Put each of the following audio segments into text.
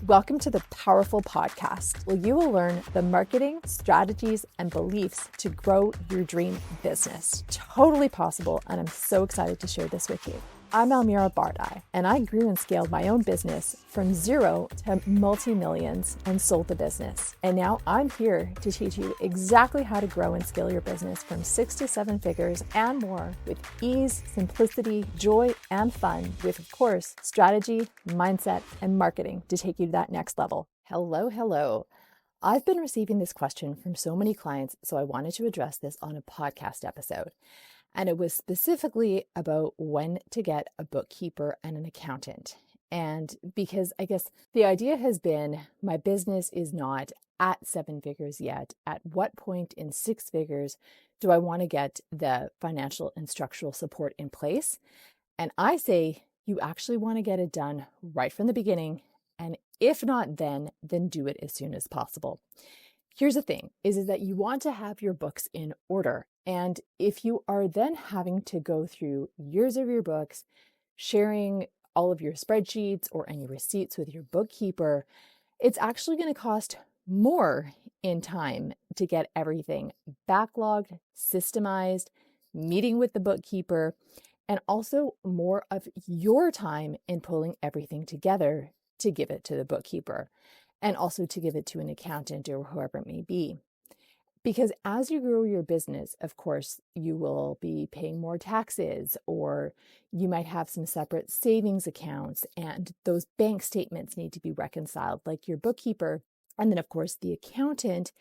Welcome to the Powerful Podcast, where you will learn the marketing, strategies, and beliefs to grow your dream business. Totally possible, and I'm so excited to share this with you. I'm Almira Bardai, and I grew and scaled my own business from zero to multi-millions and sold the business. And now I'm here to teach you exactly how to grow and scale your business from 6 to 7 figures and more with ease, simplicity, joy, and fun with, of course, strategy, mindset, and marketing to take you to that next level. Hello. I've been receiving this question from so many clients, so I wanted to address this on a podcast episode. And it was specifically about when to get a bookkeeper and an accountant. And because I guess the idea has been my business is not at 7 figures yet. At what point in 6 figures do I want to get the financial and structural support in place? And I say you actually want to get it done right from the beginning. And if not then do it as soon as possible. Here's the thing, is that you want to have your books in order. And if you are then having to go through years of your books, sharing all of your spreadsheets or any receipts with your bookkeeper, it's actually going to cost more in time to get everything backlogged, systemized, meeting with the bookkeeper, and also more of your time in pulling everything together to give it to the bookkeeper. And also to give it to an accountant or whoever it may be. Because as you grow your business, of course, you will be paying more taxes, or you might have some separate savings accounts, and those bank statements need to be reconciled like your bookkeeper. And then, of course, the accountant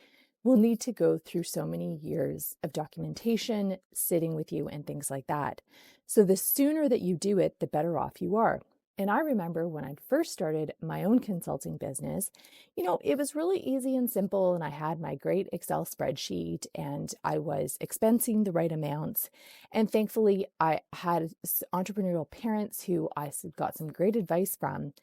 will need to go through so many years of documentation, sitting with you and things like that. So the sooner that you do it, the better off you are. And I remember when I first started my own consulting business, it was really easy and simple. And I had my great Excel spreadsheet and I was expensing the right amounts. And thankfully, I had entrepreneurial parents who I got some great advice from.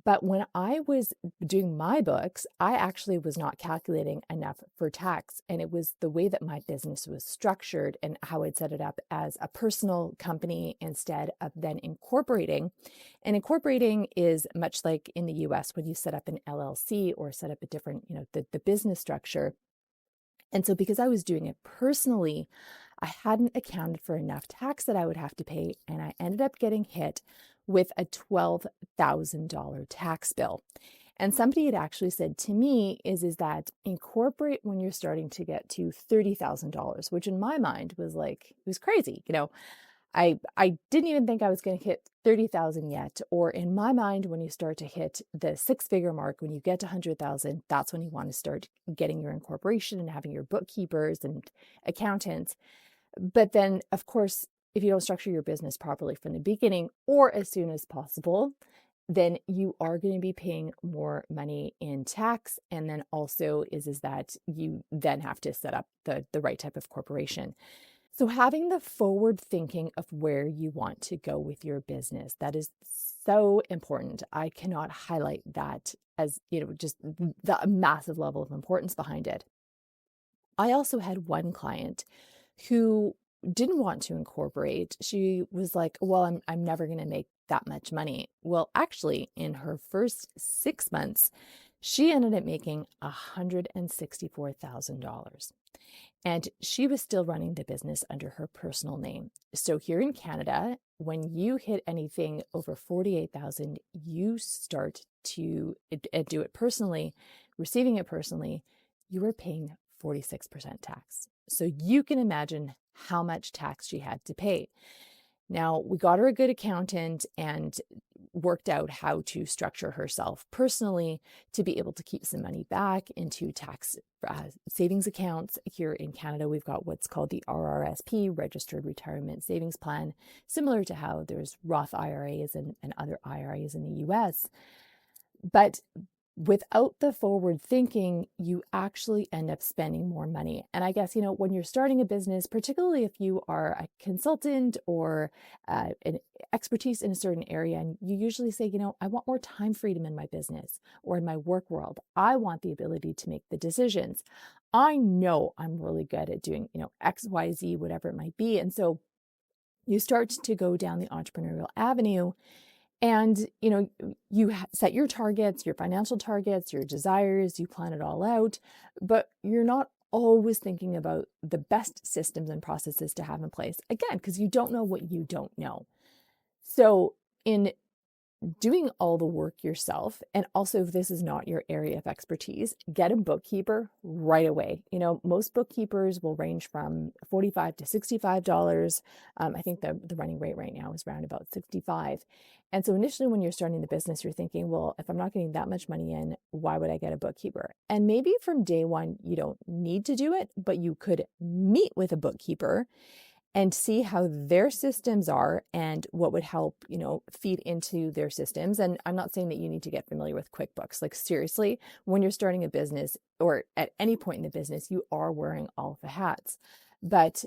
But when I was doing my books, I actually was not calculating enough for tax. And it was the way that my business was structured and how I'd set it up as a personal company instead of then incorporating. And incorporating is much like in the US when you set up an LLC or set up a different, the business structure. And so because I was doing it personally, I hadn't accounted for enough tax that I would have to pay. And I ended up getting hit with a $12,000 tax bill. And somebody had actually said to me is that incorporate when you're starting to get to $30,000, which in my mind was like, it was crazy. I didn't even think I was going to hit 30,000 yet. Or in my mind, when you start to hit the 6-figure mark, when you get to 100,000, that's when you want to start getting your incorporation and having your bookkeepers and accountants. But then, of course, if you don't structure your business properly from the beginning or as soon as possible, then you are going to be paying more money in tax. And then also is that you then have to set up the right type of corporation. So having the forward thinking of where you want to go with your business, that is so important. I cannot highlight that as, just the massive level of importance behind it. I also had one client who didn't want to incorporate. She was like, well, I'm never going to make that much money. Well, actually, in her first 6 months, she ended up making $164,000. And she was still running the business under her personal name. So here in Canada, when you hit anything over 48,000, you start to do it personally, receiving it personally, you are paying 46% tax. So you can imagine how much tax she had to pay. Now, we got her a good accountant and worked out how to structure herself personally to be able to keep some money back into tax savings accounts. Here in Canada, we've got what's called the RRSP, Registered Retirement Savings Plan, similar to how there's Roth IRAs and other IRAs in the US. But without the forward thinking, you actually end up spending more money. And I guess, when you're starting a business, particularly if you are a consultant or an expertise in a certain area, and you usually say, I want more time freedom in my business or in my work world. I want the ability to make the decisions. I know I'm really good at doing, X, Y, Z, whatever it might be. And so you start to go down the entrepreneurial avenue And, you set your targets, your financial targets, your desires, you plan it all out, but you're not always thinking about the best systems and processes to have in place. Again, because you don't know what you don't know. So, in doing all the work yourself, and also if this is not your area of expertise, get a bookkeeper right away. Most bookkeepers will range from $45 to $65. I think the running rate right now is around about 65. And so initially when you're starting the business, you're thinking, well, if I'm not getting that much money in, why would I get a bookkeeper? And maybe from day one, you don't need to do it, but you could meet with a bookkeeper and see how their systems are and what would help, feed into their systems. And I'm not saying that you need to get familiar with QuickBooks. Like seriously, when you're starting a business or at any point in the business, you are wearing all the hats. But,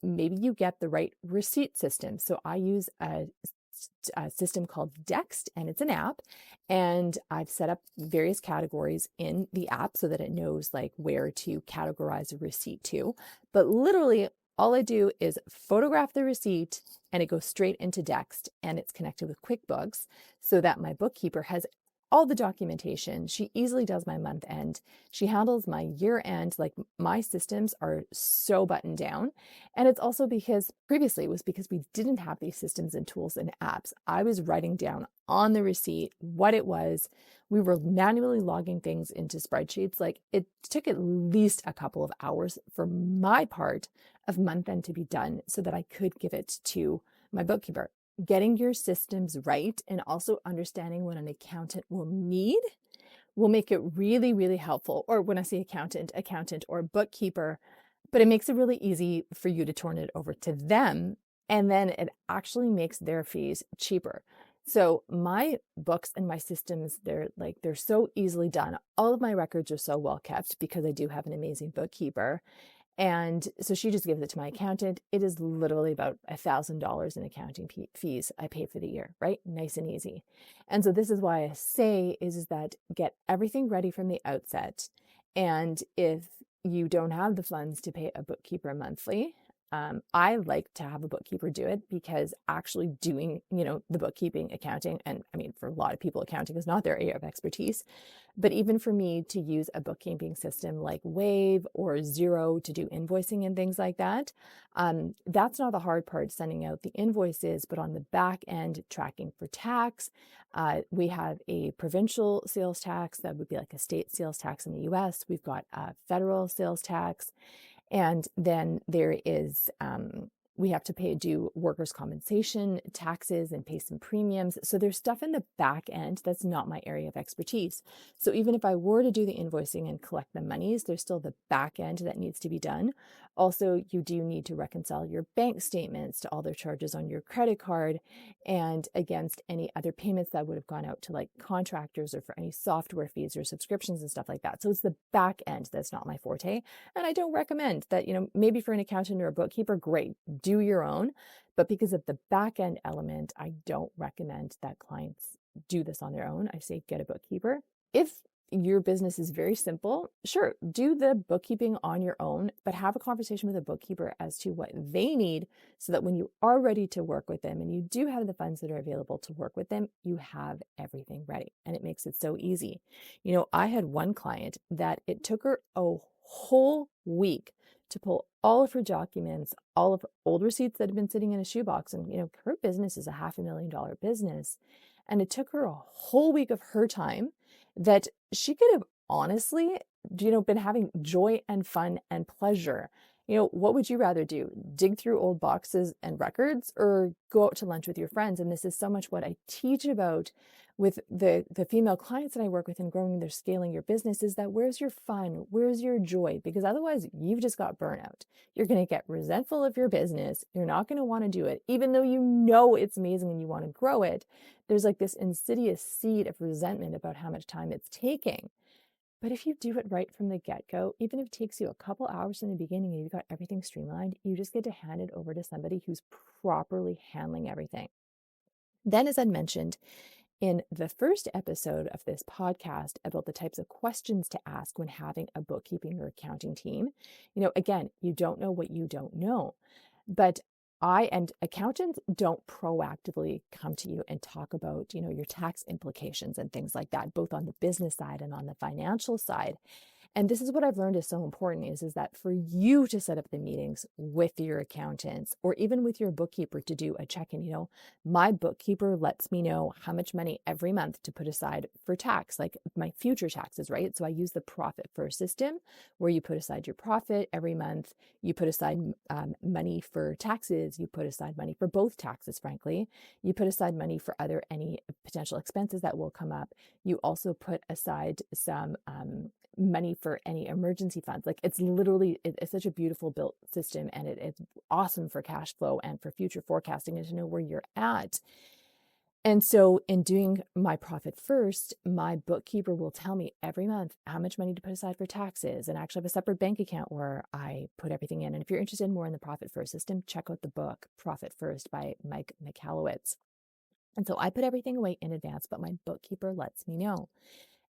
maybe you get the right receipt system. So I use a system called Dext, and it's an app, and I've set up various categories in the app so that it knows like where to categorize a receipt to. But literally all I do is photograph the receipt and it goes straight into Dext, and it's connected with QuickBooks so that my bookkeeper has all the documentation. She easily does my month end. She handles my year end. Like my systems are so buttoned down. And it's also because previously it was because we didn't have these systems and tools and apps. I was writing down on the receipt what it was. We were manually logging things into spreadsheets. Like it took at least a couple of hours for my part of month end to be done so that I could give it to my bookkeeper. Getting your systems right and also understanding what an accountant will need will make it really, really helpful. Or when I say accountant or bookkeeper, but it makes it really easy for you to turn it over to them. And then it actually makes their fees cheaper. So my books and my systems, they're so easily done. All of my records are so well kept because I do have an amazing bookkeeper. And so she just gives it to my accountant. It is literally about $1,000 in accounting fees I pay for the year, right? Nice and easy. And so this is why I say is that get everything ready from the outset. And if you don't have the funds to pay a bookkeeper monthly, I like to have a bookkeeper do it because actually doing, the bookkeeping, accounting, and I mean, for a lot of people, accounting is not their area of expertise. But even for me to use a bookkeeping system like Wave or Xero to do invoicing and things like that, that's not the hard part, sending out the invoices, but on the back end, tracking for tax. We have a provincial sales tax that would be like a state sales tax in the US. We've got a federal sales tax. And then there is, we have to do workers' compensation taxes and pay some premiums. So there's stuff in the back end that's not my area of expertise. So even if I were to do the invoicing and collect the monies, there's still the back end that needs to be done. Also, you do need to reconcile your bank statements to all their charges on your credit card and against any other payments that would have gone out to like contractors or for any software fees or subscriptions and stuff like that. So it's the back end that's not my forte. And I don't recommend that, maybe for an accountant or a bookkeeper, great, do your own. But because of the back end element, I don't recommend that clients do this on their own. I say get a bookkeeper. If your business is very simple, sure, do the bookkeeping on your own, but have a conversation with a bookkeeper as to what they need so that when you are ready to work with them and you do have the funds that are available to work with them, you have everything ready. And it makes it so easy. I had one client that it took her a whole week to pull all of her documents, all of her old receipts that had been sitting in a shoebox. And, her business is a $500,000 business. And it took her a whole week of her time that she could have honestly, been having joy and fun and pleasure. What would you rather do? Dig through old boxes and records or go out to lunch with your friends? And this is so much what I teach about with the female clients that I work with in growing their scaling your business is that where's your fun? Where's your joy? Because otherwise you've just got burnout. You're going to get resentful of your business. You're not going to want to do it, even though you know it's amazing and you want to grow it. There's like this insidious seed of resentment about how much time it's taking. But if you do it right from the get-go, even if it takes you a couple hours in the beginning and you've got everything streamlined, you just get to hand it over to somebody who's properly handling everything. Then, as I mentioned in the first episode of this podcast about the types of questions to ask when having a bookkeeping or accounting team, again, you don't know what you don't know. But and accountants don't proactively come to you and talk about, your tax implications and things like that, both on the business side and on the financial side. And this is what I've learned is so important is that for you to set up the meetings with your accountants or even with your bookkeeper to do a check-in, my bookkeeper lets me know how much money every month to put aside for tax, like my future taxes, right? So I use the profit first system where you put aside your profit every month. You put aside money for taxes. You put aside money for both taxes, frankly. You put aside money for any potential expenses that will come up. You also put aside some money for any emergency funds. Like it's such a beautiful built system, and it's awesome for cash flow and for future forecasting and to know where you're at. And so in doing my profit first, my bookkeeper will tell me every month how much money to put aside for taxes, and actually have a separate bank account where I put everything in. And if you're interested more in the profit first system, check out the book Profit First by Mike Michalowicz. And so I put everything away in advance, but my bookkeeper lets me know.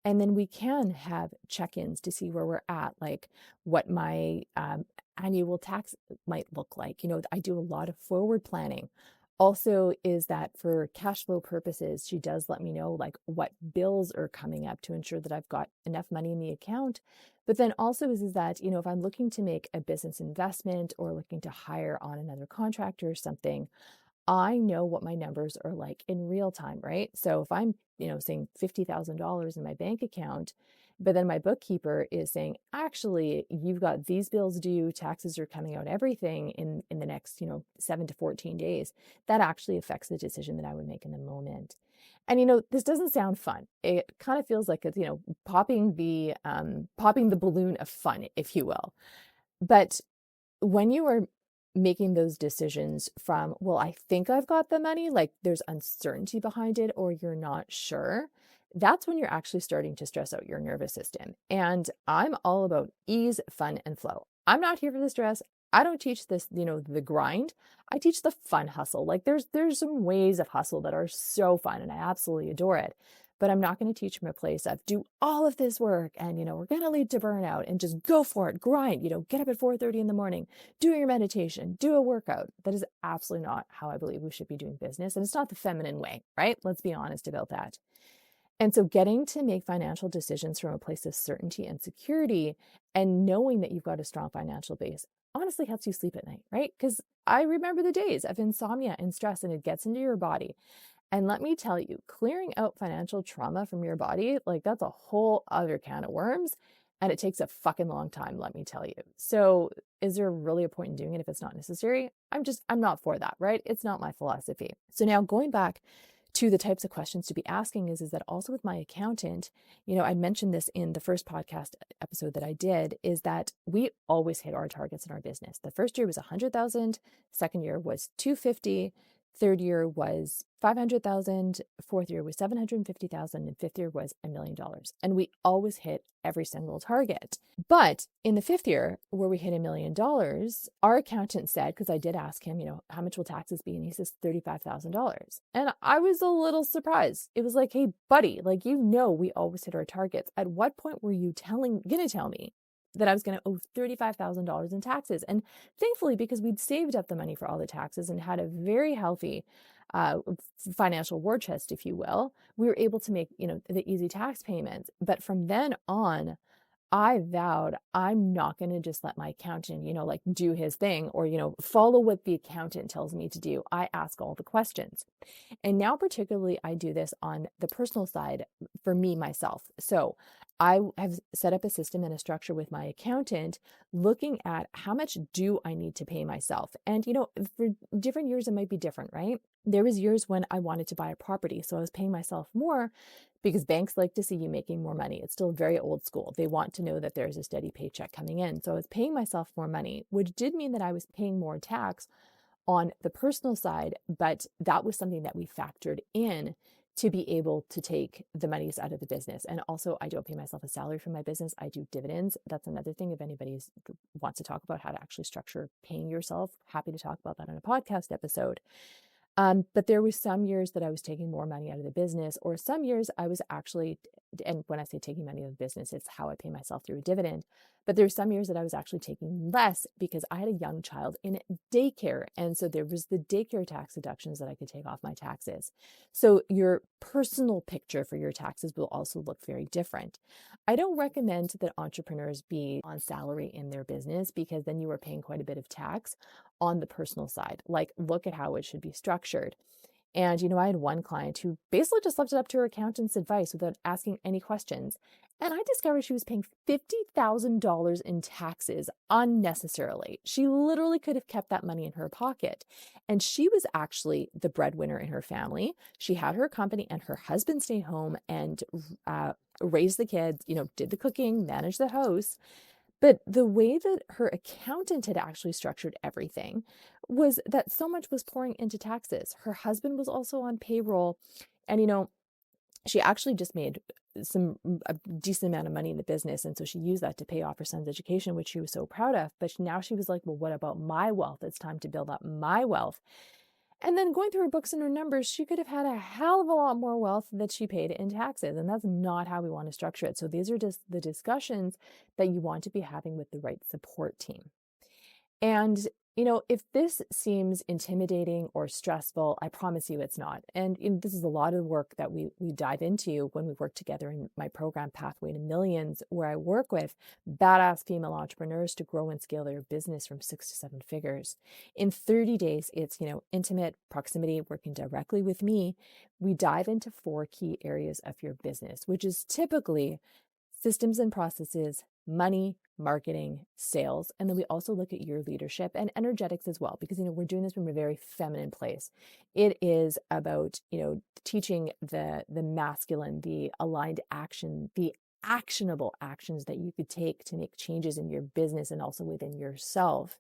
And then we can have check-ins to see where we're at, like what my annual tax might look like. I do a lot of forward planning. Also is that for cash flow purposes, she does let me know like what bills are coming up to ensure that I've got enough money in the account. But then also is that, if I'm looking to make a business investment or looking to hire on another contractor or something, I know what my numbers are like in real time, right? So if I'm, saying $50,000 in my bank account, but then my bookkeeper is saying, actually, you've got these bills due, taxes are coming out, everything in the next, 7 to 14 days, that actually affects the decision that I would make in the moment. And, this doesn't sound fun. It kind of feels like it's, popping the balloon of fun, if you will. But when you are making those decisions from, well, I think I've got the money, like there's uncertainty behind it, or you're not sure, that's when you're actually starting to stress out your nervous system. And I'm all about ease, fun, and flow. I'm not here for the stress. I don't teach this, the grind. I teach the fun hustle. Like there's some ways of hustle that are so fun and I absolutely adore it. But I'm not going to teach from a place of do all of this work and, we're going to lead to burnout and just go for it, grind, get up at 4:30 in the morning, do your meditation, do a workout. That is absolutely not how I believe we should be doing business. And it's not the feminine way, right? Let's be honest about that. And so getting to make financial decisions from a place of certainty and security and knowing that you've got a strong financial base honestly helps you sleep at night, right? Because I remember the days of insomnia and stress, and it gets into your body. And let me tell you, clearing out financial trauma from your body, like that's a whole other can of worms. And it takes a fucking long time, let me tell you. So is there really a point in doing it if it's not necessary? I'm not for that, right? It's not my philosophy. So now going back to the types of questions to be asking is that also with my accountant, I mentioned this in the first podcast episode that I did, is that we always hit our targets in our business. The first year was 100,000, second year was 250, third year was 500,000, fourth year was 750,000, and fifth year was $1 million. And we always hit every single target. But in the fifth year, where we hit $1 million, our accountant said, because I did ask him, how much will taxes be? And he says $35,000. And I was a little surprised. It was like, hey, buddy, like, we always hit our targets. At what point were you going to tell me that I was going to owe $35,000 in taxes? And thankfully, because we'd saved up the money for all the taxes and had a very healthy financial war chest, if you will, we were able to make, the easy tax payments. But from then on, I vowed I'm not going to just let my accountant, do his thing or, follow what the accountant tells me to do. I ask all the questions. And now particularly I do this on the personal side for me, myself. So I have set up a system and a structure with my accountant looking at how much do I need to pay myself. And, for different years, it might be different, right? There was years when I wanted to buy a property. So I was paying myself more because banks like to see you making more money. It's still very old school. They want to know that there's a steady paycheck coming in. So I was paying myself more money, which did mean that I was paying more tax on the personal side, but that was something that we factored in to be able to take the monies out of the business. And also, I don't pay myself a salary for my business. I do dividends. That's another thing. If anybody wants to talk about how to actually structure paying yourself, happy to talk about that on a podcast episode. But there was some years that I was taking more money out of the business, or some years I was actually And when I say taking money out of the business, it's how I pay myself through a dividend. But there's some years that I was actually taking less because I had a young child in daycare. And so there was the daycare tax deductions that I could take off my taxes. So your personal picture for your taxes will also look very different. I don't recommend that entrepreneurs be on salary in their business, because then you are paying quite a bit of tax on the personal side. Like, look at how it should be structured. And, I had one client who basically just left it up to her accountant's advice without asking any questions. And I discovered she was paying $50,000 in taxes unnecessarily. She literally could have kept that money in her pocket. And she was actually the breadwinner in her family. She had her company and her husband stay home and raise the kids, did the cooking, managed the house. But the way that her accountant had actually structured everything was that so much was pouring into taxes. Her husband was also on payroll. And, she actually just made a decent amount of money in the business. And so she used that to pay off her son's education, which she was so proud of. But now she was like, well, what about my wealth? It's time to build up my wealth. And then going through her books and her numbers, she could have had a hell of a lot more wealth that she paid in taxes. And that's not how we want to structure it. So these are just the discussions that you want to be having with the right support team. And, if this seems intimidating or stressful, I promise you it's not. And this is a lot of work that we dive into when we work together in my program, Pathway to Millions, where I work with badass female entrepreneurs to grow and scale their business from 6 to 7 figures. In 30 days, it's, intimate proximity, working directly with me. We dive into 4 key areas of your business, which is typically systems and processes, money, marketing, sales. And then we also look at your leadership and energetics as well, because, we're doing this from a very feminine place. It is about, teaching the masculine, the aligned action, the actionable actions that you could take to make changes in your business and also within yourself,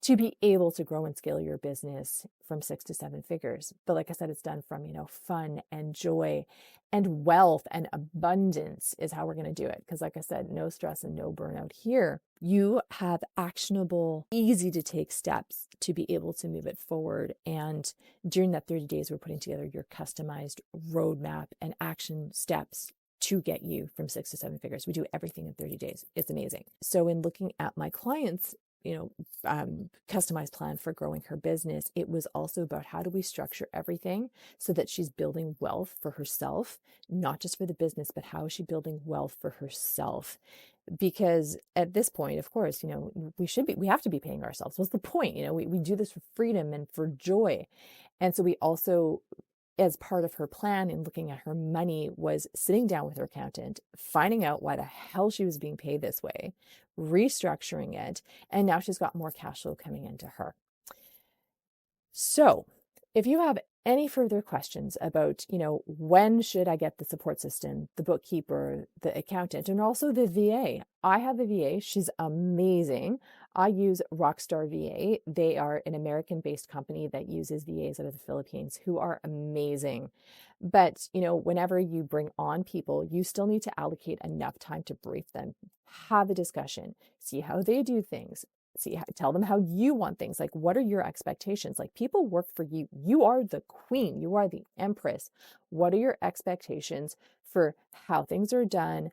to be able to grow and scale your business from 6 to 7 figures. But like I said, it's done from, fun and joy and wealth and abundance is how we're going to do it. Because like I said, no stress and no burnout here. You have actionable, easy to take steps to be able to move it forward. And during that 30 days, we're putting together your customized roadmap and action steps to get you from 6 to 7 figures. We do everything in 30 days. It's amazing. So in looking at my clients, customized plan for growing her business, it was also about how do we structure everything so that she's building wealth for herself, not just for the business, but how is she building wealth for herself? Because at this point, of course, we have to be paying ourselves. What's the point? We do this for freedom and for joy. And so we also, as part of her plan in looking at her money, was sitting down with her accountant, finding out why the hell she was being paid this way, restructuring it, and now she's got more cash flow coming into her. So if you have any further questions about, when should I get the support system, the bookkeeper, the accountant, and also the VA, I have a VA. She's amazing. I use Rockstar VA. They are an American-based company that uses VAs out of the Philippines who are amazing. But, whenever you bring on people, you still need to allocate enough time to brief them, have a discussion, see how they do things. Tell them how you want things. Like, what are your expectations? Like, people work for you. You are the queen. You are the empress. What are your expectations for how things are done?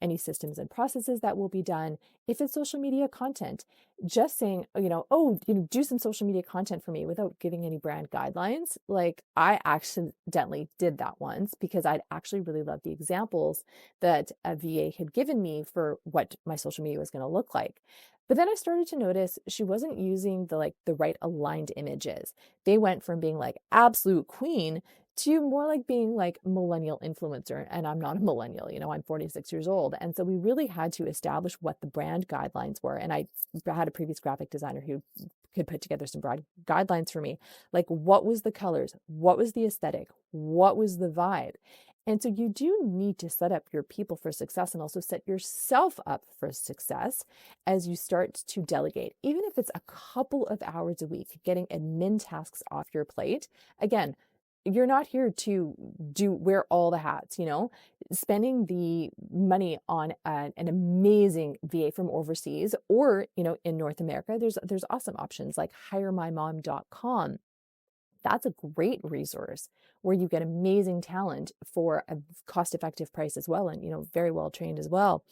Any systems and processes that will be done. If it's social media content, just saying, do some social media content for me without giving any brand guidelines. Like, I accidentally did that once because I'd actually really loved the examples that a VA had given me for what my social media was going to look like. But then I started to notice she wasn't using the right aligned images. They went from being like absolute queen to more like being like millennial influencer. And I'm not a millennial, I'm 46 years old. And so we really had to establish what the brand guidelines were. And I had a previous graphic designer who could put together some broad guidelines for me. Like, what was the colors? What was the aesthetic? What was the vibe? And so you do need to set up your people for success and also set yourself up for success as you start to delegate, even if it's a couple of hours a week, getting admin tasks off your plate. Again, you're not here to wear all the hats, spending the money on an amazing VA from overseas or, in North America, there's awesome options like hiremymom.com. that's a great resource where you get amazing talent for a cost-effective price as well, and, very well trained as well.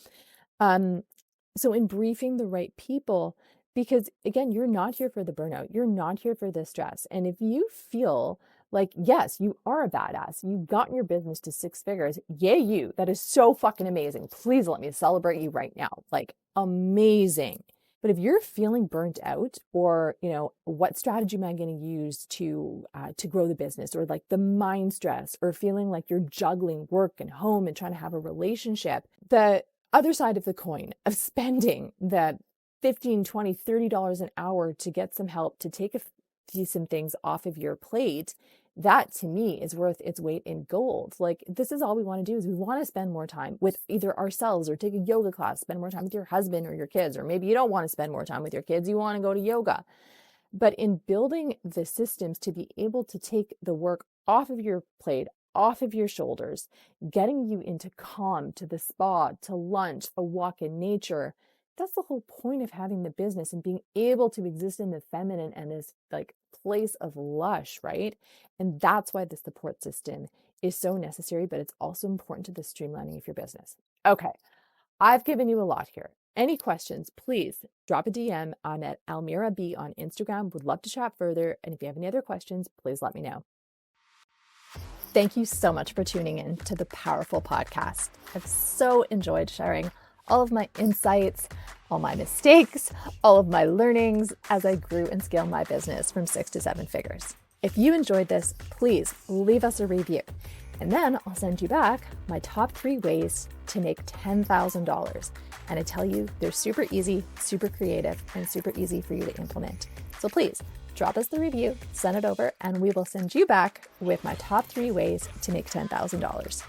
So in briefing the right people, because again, you're not here for the burnout, you're not here for the stress. And if you feel like, yes, you are a badass, you've gotten your business to 6 figures, yay you, that is so fucking amazing. Please let me celebrate you right now. Like, amazing. But if you're feeling burnt out, or, what strategy am I going to use to grow the business, or like the mind stress, or feeling like you're juggling work and home and trying to have a relationship, the other side of the coin of spending the $15, $20, $30 an hour to get some help, to take some things off of your plate, that to me is worth its weight in gold. Like, this is all we want to do, is we want to spend more time with either ourselves, or take a yoga class, spend more time with your husband or your kids, or maybe you don't want to spend more time with your kids, you want to go to yoga. But in building the systems to be able to take the work off of your plate, off of your shoulders, getting you into calm, to the spa, to lunch, a walk in nature, that's the whole point of having the business, and being able to exist in the feminine and this like place of lush, right? And that's why the support system is so necessary, but it's also important to the streamlining of your business. Okay, I've given you a lot here. Any questions, please drop a DM on at Almira B on Instagram. Would love to chat further. And if you have any other questions, please let me know. Thank you so much for tuning in to the Powerful Podcast. I've so enjoyed sharing all of my insights, all my mistakes, all of my learnings as I grew and scaled my business from 6 to 7 figures. If you enjoyed this, please leave us a review, and then I'll send you back my top 3 ways to make $10,000. And I tell you, they're super easy, super creative, and super easy for you to implement. So please drop us the review, send it over, and we will send you back with my top 3 ways to make $10,000.